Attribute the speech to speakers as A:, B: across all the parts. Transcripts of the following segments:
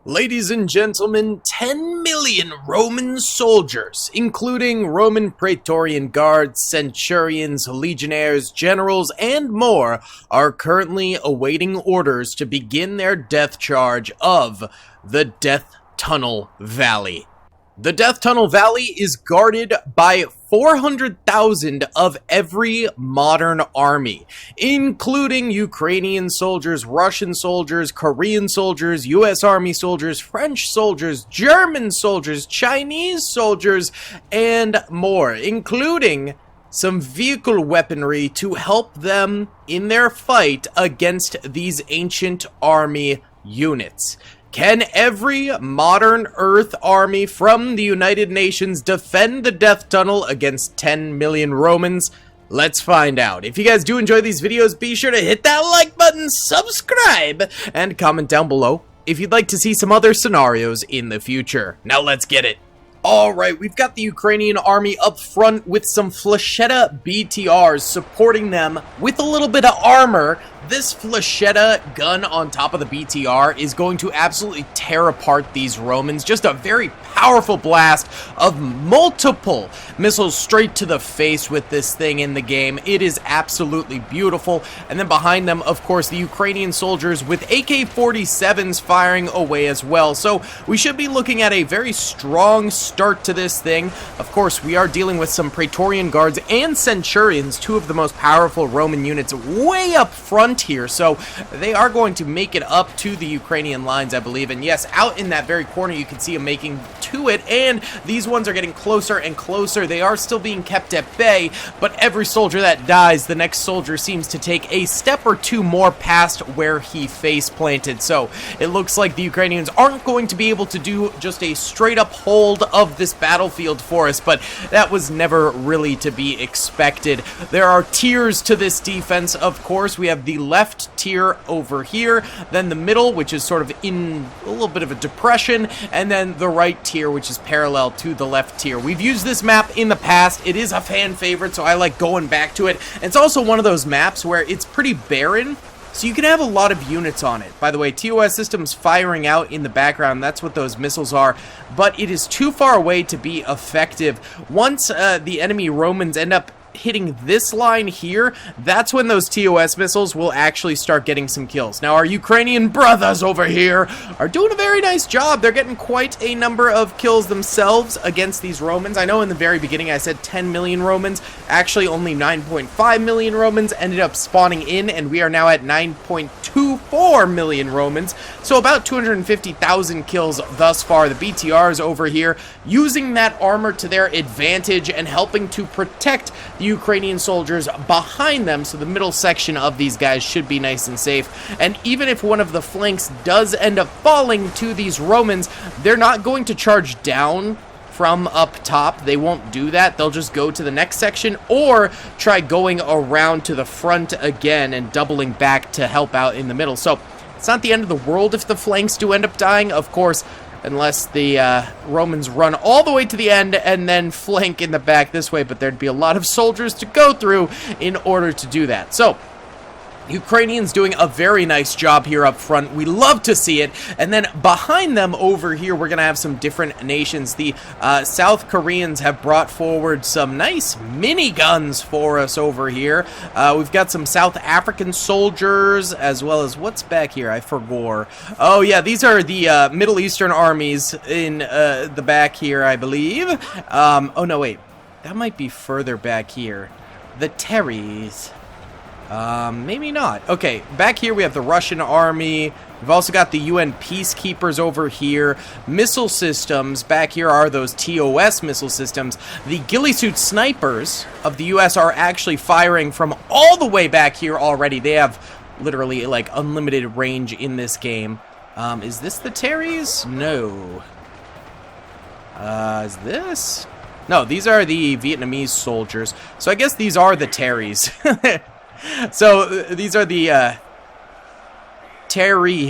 A: Ladies and gentlemen, 10 million Roman soldiers, including Roman Praetorian Guards, Centurions, Legionnaires, Generals, and more, are currently awaiting orders to begin their death charge of the Death Tunnel Valley. The Death Tunnel Valley is guarded by 400,000 of every modern army, including Ukrainian soldiers, Russian soldiers, Korean soldiers, US Army soldiers, French soldiers, German soldiers, Chinese soldiers, and more, including some vehicle weaponry to help them in their fight against these ancient army units. Can every modern Earth army from the United Nations defend the Death Tunnel against 10 million Romans? Let's find out. If you guys do enjoy these videos, be sure to hit that like button, subscribe, and comment down below if you'd like to see some other scenarios in the future. Now let's get it. Alright, we've got the Ukrainian army up front with some Flechetta BTRs supporting them with a little bit of armor. This Flechetta gun on top of the BTR is going to absolutely tear apart these Romans. Just a very powerful blast of multiple missiles straight to the face with this thing in the game. It is absolutely beautiful. And then behind them, of course, the Ukrainian soldiers with AK-47s firing away as well. So we should be looking at a very strong start to this thing. Of course, we are dealing with some Praetorian Guards and Centurions, two of the most powerful Roman units way up front here, so they are going to make it up to the Ukrainian lines, I believe. And yes, out in that very corner you can see them making to it, and these ones are getting closer and closer. They are still being kept at bay, but every soldier that dies, the next soldier seems to take a step or two more past where he face planted. So it looks like the Ukrainians aren't going to be able to do just a straight up hold of this battlefield for us, but that was never really to be expected. There are tiers to this defense, of course. We have the left tier over here, then the middle, which is sort of in a little bit of a depression, and then the right tier, which is parallel to the left tier. We've used this map in the past. It is a fan favorite, so I like going back to it. And it's also one of those maps where it's pretty barren, so you can have a lot of units on it. By the way, TOS systems firing out in the background, that's what those missiles are, but it is too far away to be effective. Once the enemy Romans end up hitting this line here, that's when those TOS missiles will actually start getting some kills. Now, our Ukrainian brothers over here are doing a very nice job. They're getting quite a number of kills themselves against these Romans. I know in the very beginning I said 10 million Romans. Actually, only 9.5 million Romans ended up spawning in, and we are now at 9.24 million Romans. So about 250,000 kills thus far. The BTRs over here using that armor to their advantage and helping to protect the Ukrainian soldiers behind them, so the middle section of these guys should be nice and safe. And even if one of the flanks does end up falling to these Romans, they're not going to charge down from up top. They won't do that. They'll just go to the next section or try going around to the front again and doubling back to help out in the middle. So it's not the end of the world if the flanks do end up dying, of course, unless the Romans run all the way to the end and then flank in the back this way, but there'd be a lot of soldiers to go through in order to do that. So Ukrainians doing a very nice job here up front. We love to see it. And then behind them over here, we're going to have some different nations. The South Koreans have brought forward some nice miniguns for us over here. We've got some South African soldiers, as well as what's back here? I forgot. Oh, yeah, these are the Middle Eastern armies in the back here, I believe. Oh, no, wait. That might be further back here. The Terries. Maybe not. Okay, back here we have the Russian army. We've also got the UN peacekeepers over here. Missile systems. Back here are those TOS missile systems. The ghillie suit snipers of the US are actually firing from all the way back here already. They have literally like unlimited range in this game. Is this the Terries? No. Is this? No, these are the Vietnamese soldiers. So I guess these are the Terries. So these are the terrorist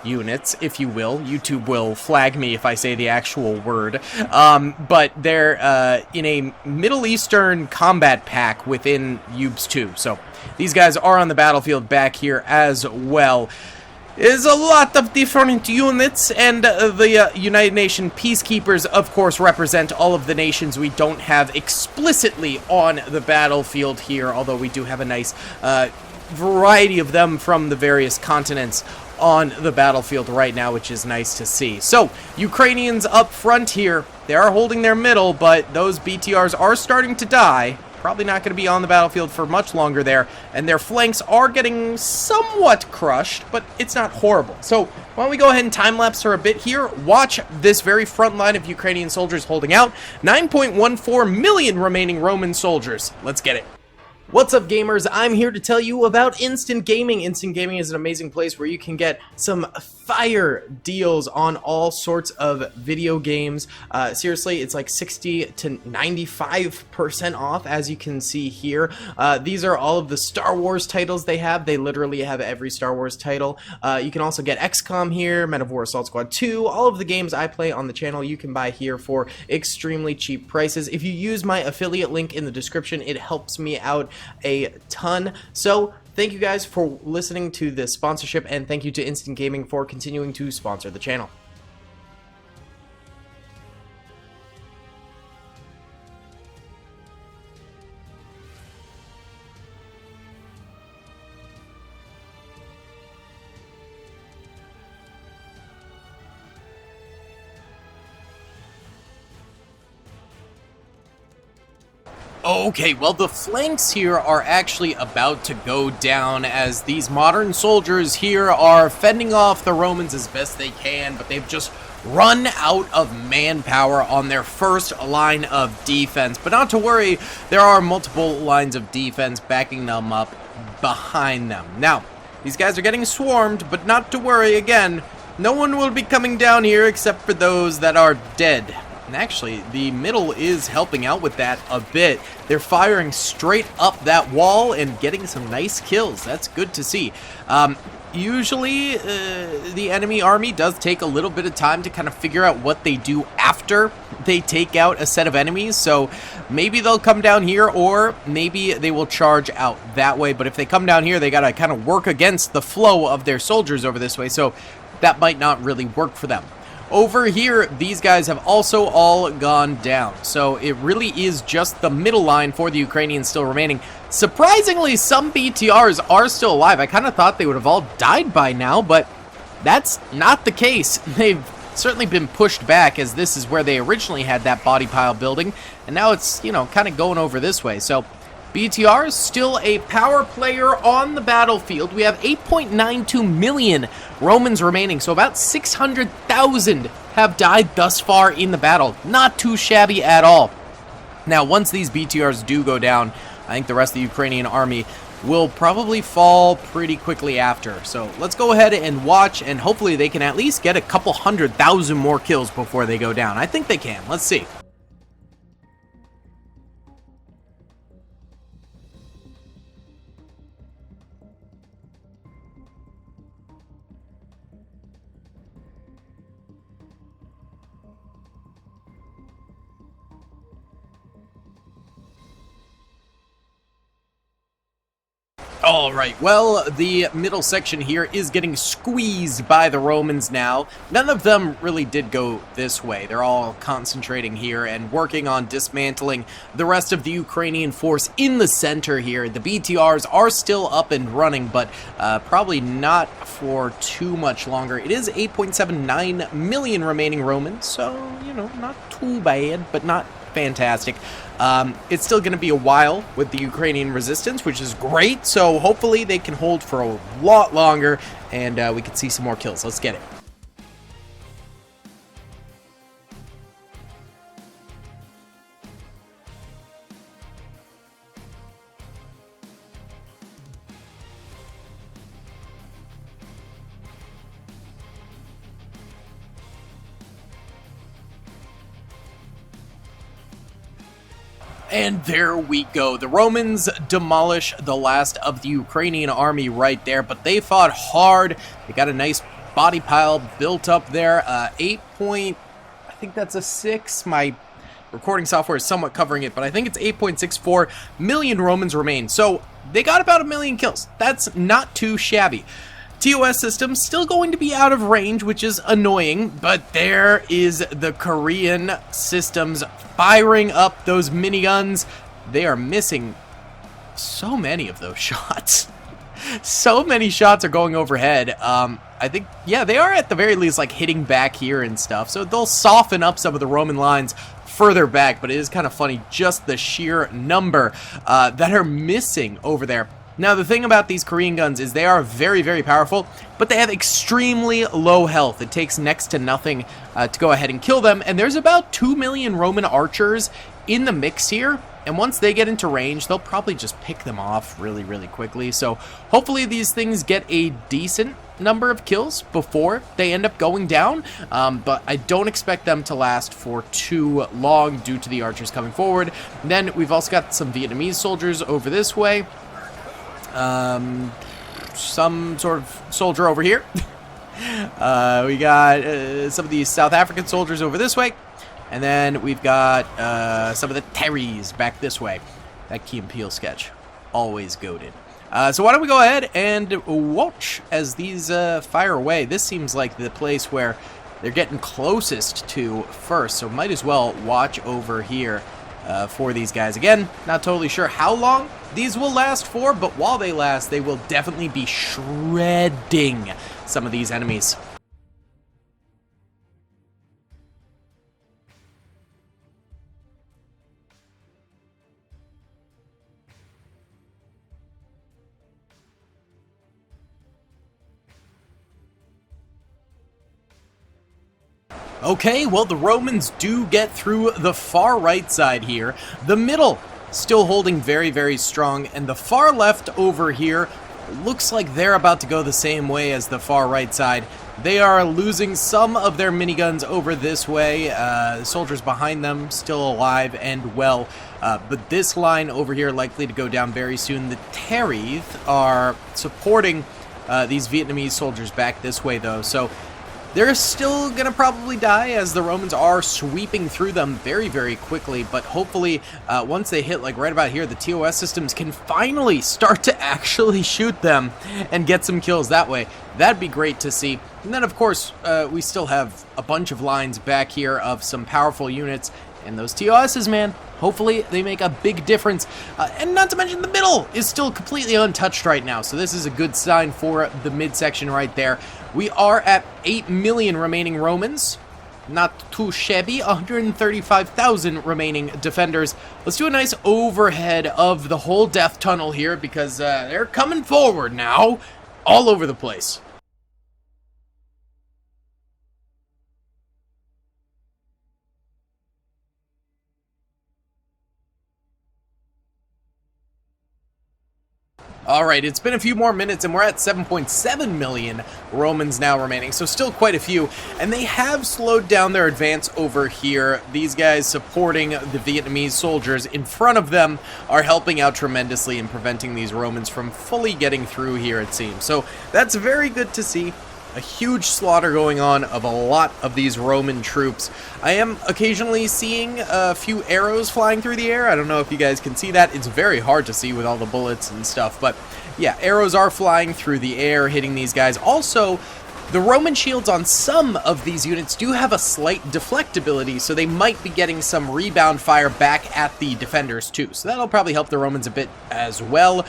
A: units, if you will. YouTube will flag me if I say the actual word. But they're in a Middle Eastern combat pack within UEBS 2. So these guys are on the battlefield back here as well. is a lot of different units, and the United Nations peacekeepers, of course, represent all of the nations we don't have explicitly on the battlefield here, although we do have a nice variety of them from the various continents on the battlefield right now, which is nice to see. So, Ukrainians up front here, they are holding their middle, but those BTRs are starting to die. Probably not going to be on the battlefield for much longer there, and their flanks are getting somewhat crushed, but it's not horrible. So why don't we go ahead and time-lapse for a bit here, watch this very front line of Ukrainian soldiers holding out. 9.14 million remaining Roman soldiers. Let's get it. What's up, gamers? I'm here to tell you about Instant Gaming. Instant Gaming is an amazing place where you can get some fire deals on all sorts of video games. Seriously, it's like 60 to 95% off, as you can see here. These are all of the Star Wars titles they have. They literally have every Star Wars title. You can also get XCOM here, Men of War Assault Squad 2, all of the games I play on the channel you can buy here for extremely cheap prices. If you use my affiliate link in the description, it helps me out a ton. So thank you guys for listening to this sponsorship, and thank you to Instant Gaming for continuing to sponsor the channel. Okay, well, the flanks here are actually about to go down as these modern soldiers here are fending off the Romans as best they can, but they've just run out of manpower on their first line of defense. But not to worry, there are multiple lines of defense backing them up behind them. Now, these guys are getting swarmed, but not to worry, again, no one will be coming down here except for those that are dead. And actually, the middle is helping out with that a bit. They're firing straight up that wall and getting some nice kills. That's good to see. Usually, the enemy army does take a little bit of time to kind of figure out what they do after they take out a set of enemies. So maybe they'll come down here, or maybe they will charge out that way. But if they come down here, they got to kind of work against the flow of their soldiers over this way. So that might not really work for them. Over here, these guys have also all gone down, so it really is just the middle line for the Ukrainians still remaining. Surprisingly, some BTRs are still alive. I kind of thought they would have all died by now, but that's not the case. They've certainly been pushed back, as this is where they originally had that body pile building, and now it's, you know, kind of going over this way. So BTR is still a power player on the battlefield. We have 8.92 million Romans remaining, so about 600,000 have died thus far in the battle. Not too shabby at all. Now, once these BTRs do go down, I think the rest of the Ukrainian army will probably fall pretty quickly after. So let's go ahead and watch, and hopefully they can at least get a couple 100,000 more kills before they go down. I think they can. Let's see. Alright, well, the middle section here is getting squeezed by the Romans now. None of them really did go this way. They're all concentrating here and working on dismantling the rest of the Ukrainian force in the center here. The BTRs are still up and running, but probably not for too much longer. It is 8.79 million remaining Romans, so, you know, not too bad, but not fantastic. It's still going to be a while with the Ukrainian resistance, which is great, so hopefully they can hold for a lot longer, and we can see some more kills. Let's get it. And there we go. The Romans demolish the last of the Ukrainian army right there, but they fought hard. They got a nice body pile built up there. I think that's a 6. My recording software is somewhat covering it, but I think it's 8.64 million Romans remain. So they got about 1 million kills. That's not too shabby. TOS system still going to be out of range, which is annoying, but there is the Korean systems firing up those miniguns. They are missing so many of those shots. So many shots are going overhead. I think, yeah, they are at the very least like hitting back here and stuff, so they'll soften up some of the Roman lines further back, but it is kind of funny just the sheer number that are missing over there. Now, the thing about these Korean guns is they are very, very powerful, but they have extremely low health. It takes next to nothing to go ahead and kill them, and there's about 2 million Roman archers in the mix here, and once they get into range, they'll probably just pick them off really, really quickly. So hopefully these things get a decent number of kills before they end up going down, but I don't expect them to last for too long due to the archers coming forward. And then we've also got some Vietnamese soldiers over this way. Some sort of soldier over here. We got some of these South African soldiers over this way. And then we've got some of the Terrys back this way. That Key and Peele sketch. Always goated. So why don't we go ahead and watch as these fire away. This seems like the place where they're getting closest to first. So might as well watch over here for these guys. Again, not totally sure how long these will last for, but while they last, they will definitely be shredding some of these enemies. Okay, well, the Romans do get through the far right side here. The middle still holding very, very strong, and the far left over here looks like they're about to go the same way as the far right side. They are losing some of their miniguns over this way. The soldiers behind them still alive and well, but this line over here likely to go down very soon. The Terrys are supporting these Vietnamese soldiers back this way, though, so they're still going to probably die as the Romans are sweeping through them very, very quickly, but hopefully once they hit like right about here, the TOS systems can finally start to actually shoot them and get some kills that way. That'd be great to see. And then, of course, we still have a bunch of lines back here of some powerful units, and those TOSs, man, hopefully they make a big difference. And not to mention the middle is still completely untouched right now, so this is a good sign for the midsection right there. We are at 8 million remaining Romans. Not too shabby. 135,000 remaining defenders. Let's do a nice overhead of the whole death tunnel here because they're coming forward now all over the place. Alright, it's been a few more minutes and we're at 7.7 million Romans now remaining, so still quite a few. And they have slowed down their advance over here. These guys supporting the Vietnamese soldiers in front of them are helping out tremendously in preventing these Romans from fully getting through here, it seems. So that's very good to see. A huge slaughter going on of a lot of these Roman troops. I am occasionally seeing a few arrows flying through the air. I don't know if you guys can see that. It's very hard to see with all the bullets and stuff, but yeah, arrows are flying through the air, hitting these guys. Also, the Roman shields on some of these units do have a slight deflectability, so they might be getting some rebound fire back at the defenders too. So that'll probably help the Romans a bit as well.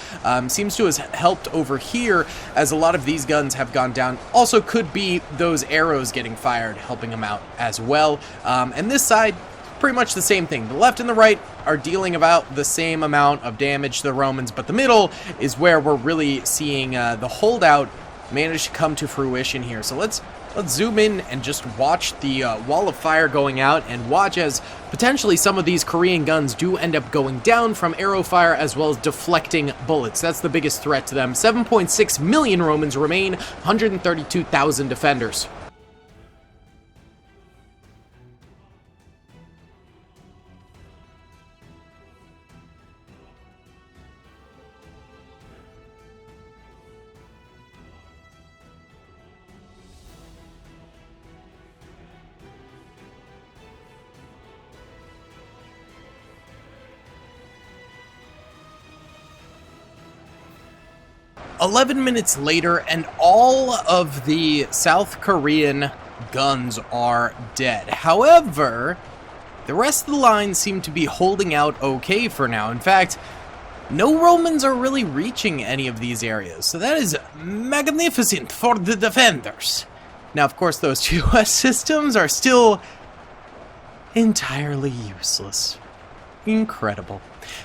A: Seems to have helped over here as a lot of these guns have gone down. Also could be those arrows getting fired helping them out as well. And this side, pretty much the same thing. The left and the right are dealing about the same amount of damage to the Romans, but the middle is where we're really seeing the holdout managed to come to fruition here. So let's zoom in and just watch the wall of fire going out and watch as potentially some of these Korean guns do end up going down from arrow fire as well as deflecting bullets. That's the biggest threat to them. 7.6 million Romans remain, 132,000 defenders. 11 minutes later, and all of the South Korean guns are dead. However, the rest of the line seem to be holding out okay for now. In fact, no Romans are really reaching any of these areas, so that is magnificent for the defenders. Now, of course, those US systems are still entirely useless. Incredible.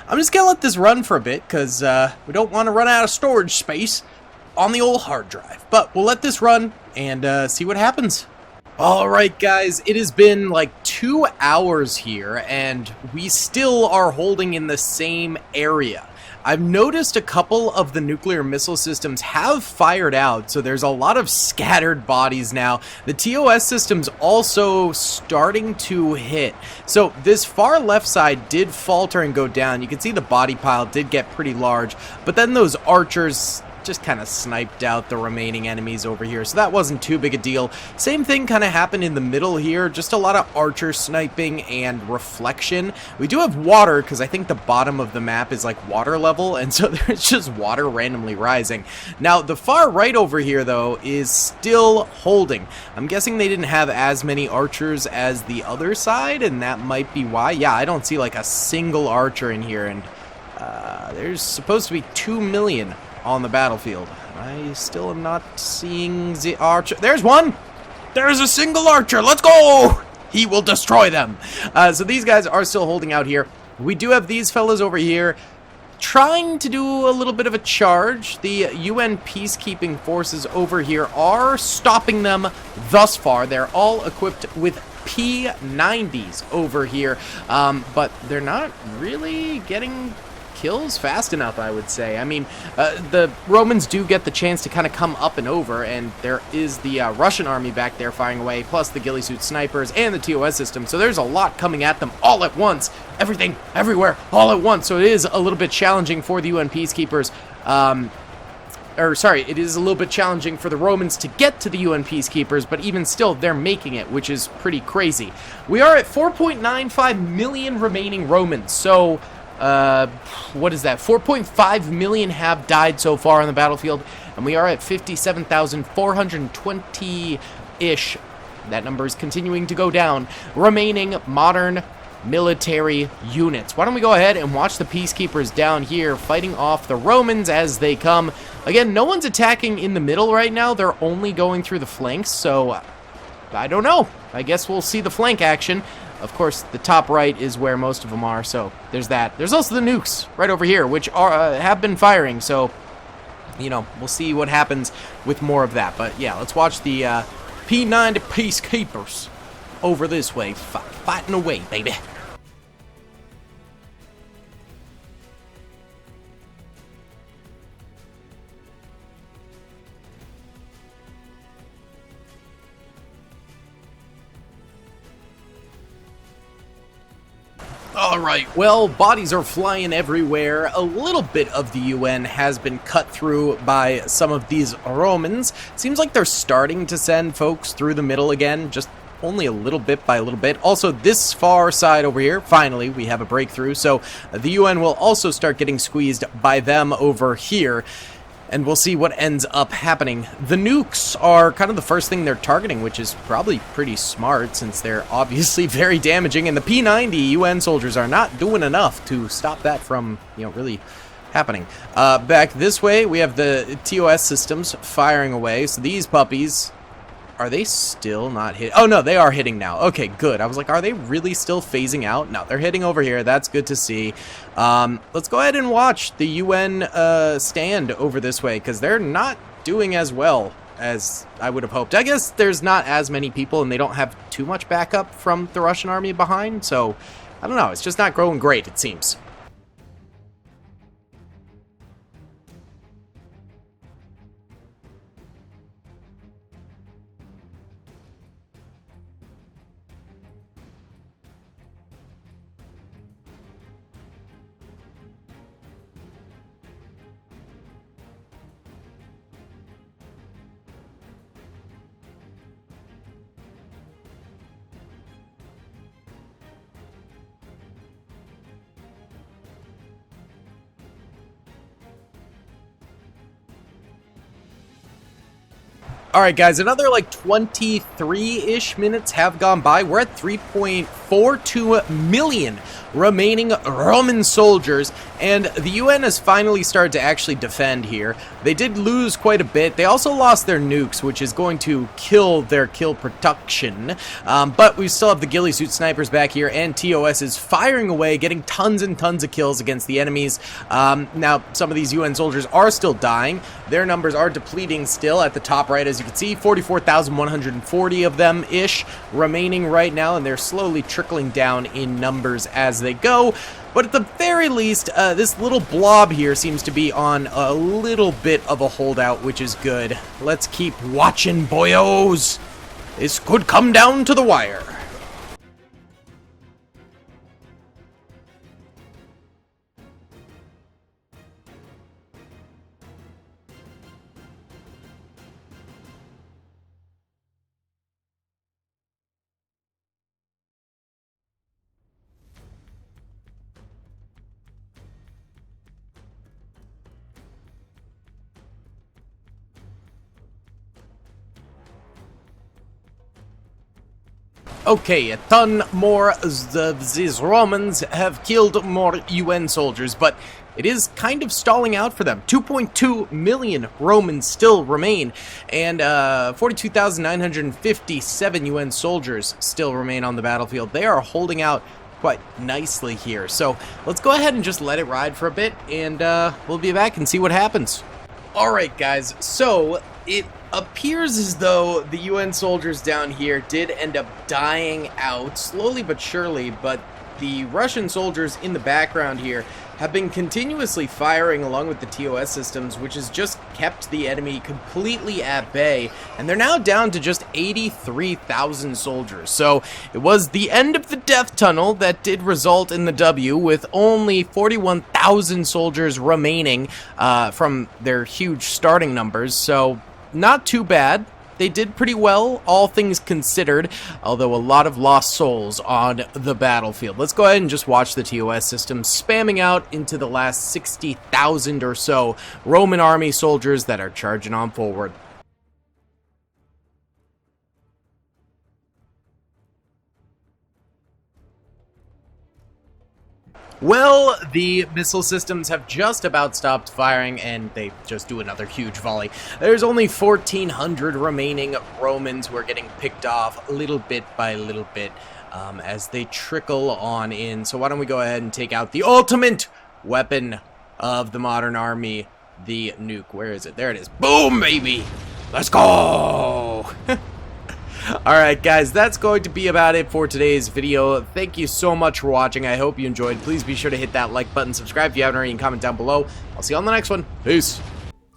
A: I'm just gonna let this run for a bit, because we don't want to run out of storage space on the old hard drive. But we'll let this run and see what happens. Alright guys, it has been like 2 hours here, and we still are holding in the same area. I've noticed a couple of the nuclear missile systems have fired out, so there's a lot of scattered bodies now. The TOS system's also starting to hit. So this far left side did falter and go down. You can see the body pile did get pretty large, but then those archers just kind of sniped out the remaining enemies over here, so that wasn't too big a deal. Same thing kind of happened in the middle here, just a lot of archer sniping and reflection. We do have water, because I think the bottom of the map is like water level, and so there's just water randomly rising. Now, the far right over here, though, is still holding. I'm guessing they didn't have as many archers as the other side, and that might be why. Yeah, I don't see like a single archer in here, and there's supposed to be 2 million on the battlefield. I still am not seeing the archer. There's one! There's a single archer! Let's go! He will destroy them! So these guys are still holding out here. We do have these fellas over here trying to do a little bit of a charge. The UN peacekeeping forces over here are stopping them thus far. They're all equipped with P90s over here, but they're not really getting kills fast enough, I would say. I mean, the Romans do get the chance to kind of come up and over, and there is the Russian army back there firing away, plus the ghillie suit snipers and the TOS system, so there's a lot coming at them all at once. Everything, everywhere, all at once, so it is a little bit challenging for the UN peacekeepers. It is a little bit challenging for the Romans to get to the UN peacekeepers, but even still, they're making it, which is pretty crazy. We are at 4.95 million remaining Romans, so what is that? 4.5 million have died so far on the battlefield, and we are at 57,420-ish. That number is continuing to go down. Remaining modern military units. Why don't we go ahead and watch the peacekeepers down here fighting off the Romans as they come. Again, no one's attacking in the middle right now. They're only going through the flanks, so I don't know. I guess we'll see the flank action. Of course, the top right is where most of them are, so there's that. There's also the nukes right over here, which have been firing, so, you know, we'll see what happens with more of that. But, yeah, let's watch the P90 peacekeepers over this way, fighting away, baby. Alright, well, bodies are flying everywhere. A little bit of the UN has been cut through by some of these Romans. Seems like they're starting to send folks through the middle again, just only a little bit by a little bit. Also, this far side over here, finally, we have a breakthrough, so the UN will also start getting squeezed by them over here. And we'll see what ends up happening. The nukes are kind of the first thing they're targeting, which is probably pretty smart since they're obviously very damaging. And the P90 UN soldiers are not doing enough to stop that from, you know, really happening. Back this way, we have the TOS systems firing away. So these puppies, are they still not hit? Oh, no, they are hitting now. Okay, good. I was like, are they really still phasing out? No, they're hitting over here. That's good to see. Let's go ahead and watch the UN stand over this way, because they're not doing as well as I would have hoped. I guess there's not as many people, and they don't have too much backup from the Russian army behind, so I don't know. It's just not growing great, it seems. Alright guys, another like 23-ish minutes have gone by. We're at 3.42 million remaining Roman soldiers, and the UN has finally started to actually defend here. They did lose quite a bit. They also lost their nukes, which is going to kill their kill production, but we still have the ghillie suit snipers back here, and TOS is firing away, getting tons and tons of kills against the enemies. Now, some of these UN soldiers are still dying. Their numbers are depleting still at the top right, as you can see, 44,140 of them-ish remaining right now, and they're slowly trickling down in numbers as they go. But at the very least, this little blob here seems to be on a little bit of a holdout, which is good. Let's keep watching, boyos. This could come down to the wire. Okay, a ton more of these Romans have killed more UN soldiers, but it is kind of stalling out for them. 2.2 million Romans still remain, and 42,957 UN soldiers still remain on the battlefield. They are holding out quite nicely here. So let's go ahead and just let it ride for a bit, and we'll be back and see what happens. Alright guys, so it appears as though the UN soldiers down here did end up dying out, slowly but surely, but the Russian soldiers in the background here have been continuously firing along with the TOS systems, which has just kept the enemy completely at bay, and they're now down to just 83,000 soldiers. So it was the end of the death tunnel that did result in the W, with only 41,000 soldiers remaining from their huge starting numbers, so not too bad. They did pretty well, all things considered, although a lot of lost souls on the battlefield. Let's go ahead and just watch the TOS system spamming out into the last 60,000 or so Roman army soldiers that are charging on forward. Well, the missile systems have just about stopped firing, and they just do another huge volley. There's only 1,400 remaining Romans who are getting picked off little bit by little bit as they trickle on in. So why don't we go ahead and take out the ultimate weapon of the modern army, the nuke. Where is it? There it is. Boom, baby! Let's go! Alright guys, that's going to be about it for today's video. Thank you so much for watching. I hope you enjoyed. Please be sure to hit that like button, subscribe if you haven't already, and comment down below. I'll see you on the next one. Peace.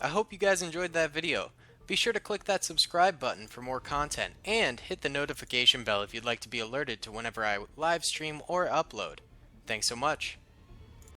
A: I hope you guys enjoyed that video. Be sure to click that subscribe button for more content, and hit the notification bell if you'd like to be alerted to whenever I live stream or upload. Thanks so much.